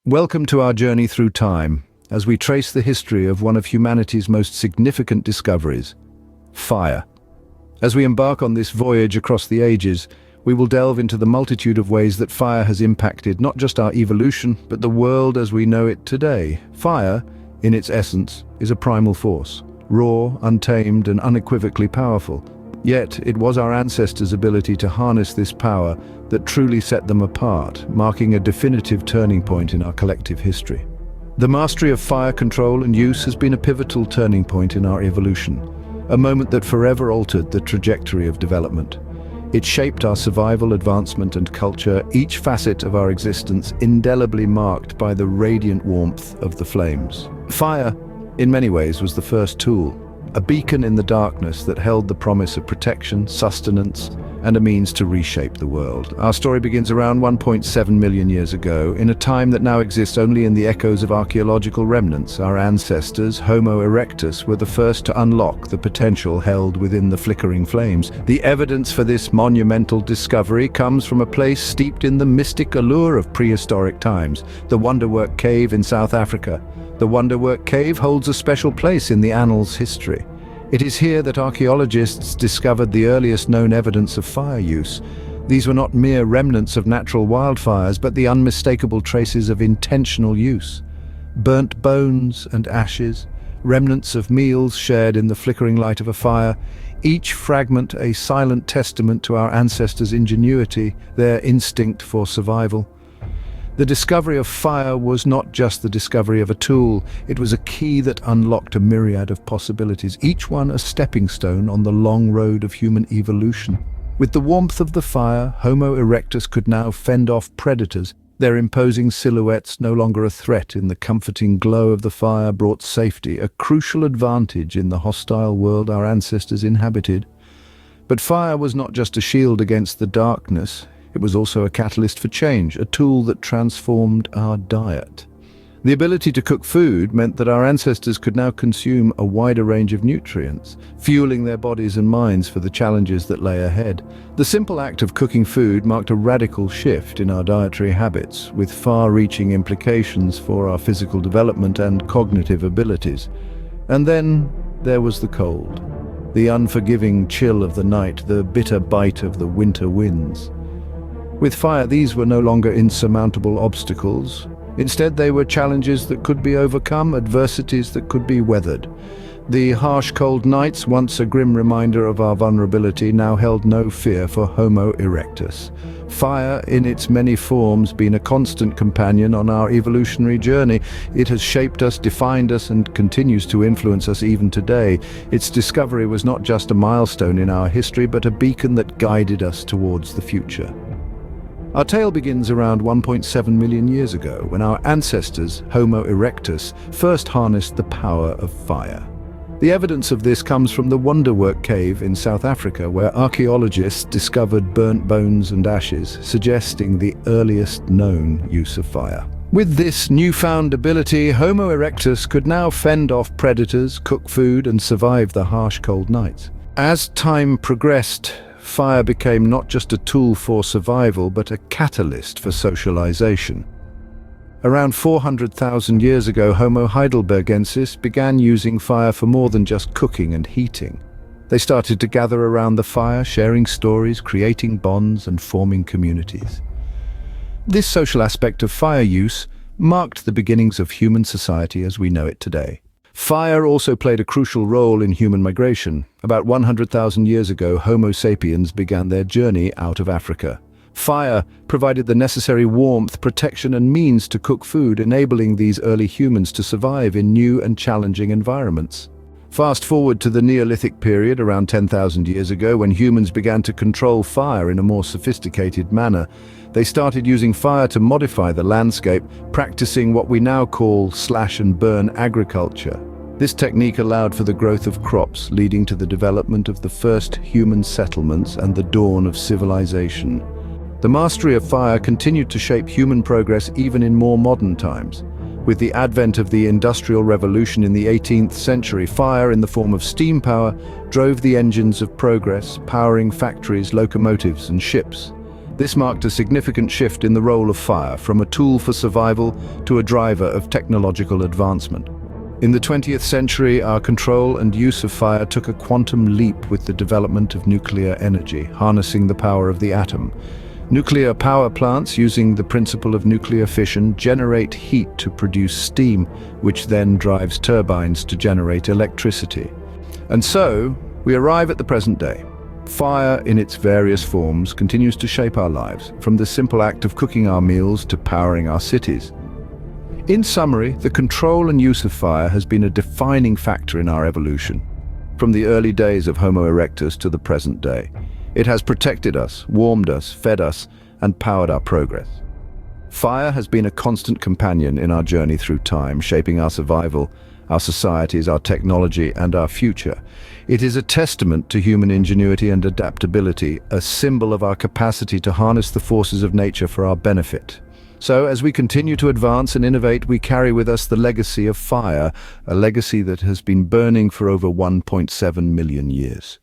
Welcome to our journey through time, as we trace the history of one of humanity's most significant discoveries, fire. As we embark on this voyage across the ages, we will delve into the multitude of ways that fire has impacted not just our evolution, but the world as we know it today. Fire, in its essence, is a primal force, raw, untamed, and unequivocally powerful. Yet, it was our ancestors' ability to harness this power that truly set them apart, marking a definitive turning point in our collective history. The mastery of fire control and use has been a pivotal turning point in our evolution, a moment that forever altered the trajectory of development. It shaped our survival, advancement, and culture, each facet of our existence indelibly marked by the radiant warmth of the flames. Fire, in many ways, was the first tool, a beacon in the darkness that held the promise of protection, sustenance, and a means to reshape the world. Our story begins around 1.7 million years ago, in a time that now exists only in the echoes of archaeological remnants. Our ancestors, Homo erectus, were the first to unlock the potential held within the flickering flames. The evidence for this monumental discovery comes from a place steeped in the mystic allure of prehistoric times, the Wonderwork Cave in South Africa. The Wonderwork Cave holds a special place in the annals history. It is here that archaeologists discovered the earliest known evidence of fire use. These were not mere remnants of natural wildfires, but the unmistakable traces of intentional use. Burnt bones and ashes, remnants of meals shared in the flickering light of a fire, each fragment a silent testament to our ancestors' ingenuity, their instinct for survival. The discovery of fire was not just the discovery of a tool, it was a key that unlocked a myriad of possibilities, each one a stepping stone on the long road of human evolution. With the warmth of the fire, Homo erectus could now fend off predators. Their imposing silhouettes, no longer a threat in the comforting glow of the fire, brought safety, a crucial advantage in the hostile world our ancestors inhabited. But fire was not just a shield against the darkness. It was also a catalyst for change, a tool that transformed our diet. The ability to cook food meant that our ancestors could now consume a wider range of nutrients, fueling their bodies and minds for the challenges that lay ahead. The simple act of cooking food marked a radical shift in our dietary habits, with far-reaching implications for our physical development and cognitive abilities. And then there was the cold, the unforgiving chill of the night, the bitter bite of the winter winds. With fire, these were no longer insurmountable obstacles. Instead, they were challenges that could be overcome, adversities that could be weathered. The harsh, cold nights, once a grim reminder of our vulnerability, now held no fear for Homo erectus. Fire, in its many forms, been a constant companion on our evolutionary journey. It has shaped us, defined us, and continues to influence us even today. Its discovery was not just a milestone in our history, but a beacon that guided us towards the future. Our tale begins around 1.7 million years ago, when our ancestors, Homo erectus, first harnessed the power of fire. The evidence of this comes from the Wonderwork Cave in South Africa, where archaeologists discovered burnt bones and ashes, suggesting the earliest known use of fire. With this newfound ability, Homo erectus could now fend off predators, cook food, and survive the harsh, cold nights. As time progressed, fire became not just a tool for survival, but a catalyst for socialization. Around 400,000 years ago, Homo heidelbergensis began using fire for more than just cooking and heating. They started to gather around the fire, sharing stories, creating bonds, and forming communities. This social aspect of fire use marked the beginnings of human society as we know it today. Fire also played a crucial role in human migration. About 100,000 years ago, Homo sapiens began their journey out of Africa. Fire provided the necessary warmth, protection, and means to cook food, enabling these early humans to survive in new and challenging environments. Fast forward to the Neolithic period, around 10,000 years ago, when humans began to control fire in a more sophisticated manner. They started using fire to modify the landscape, practicing what we now call slash-and-burn agriculture. This technique allowed for the growth of crops, leading to the development of the first human settlements and the dawn of civilization. The mastery of fire continued to shape human progress even in more modern times. With the advent of the Industrial Revolution in the 18th century, fire in the form of steam power drove the engines of progress, powering factories, locomotives, and ships. This marked a significant shift in the role of fire, from a tool for survival to a driver of technological advancement. In the 20th century, our control and use of fire took a quantum leap with the development of nuclear energy, harnessing the power of the atom. Nuclear power plants, using the principle of nuclear fission, generate heat to produce steam, which then drives turbines to generate electricity. And so, we arrive at the present day. Fire, in its various forms, continues to shape our lives, from the simple act of cooking our meals to powering our cities. In summary, the control and use of fire has been a defining factor in our evolution. From the early days of Homo erectus to the present day, it has protected us, warmed us, fed us, and powered our progress. Fire has been a constant companion in our journey through time, shaping our survival, our societies, our technology, and our future. It is a testament to human ingenuity and adaptability, a symbol of our capacity to harness the forces of nature for our benefit. So, as we continue to advance and innovate, we carry with us the legacy of fire, a legacy that has been burning for over 1.7 million years.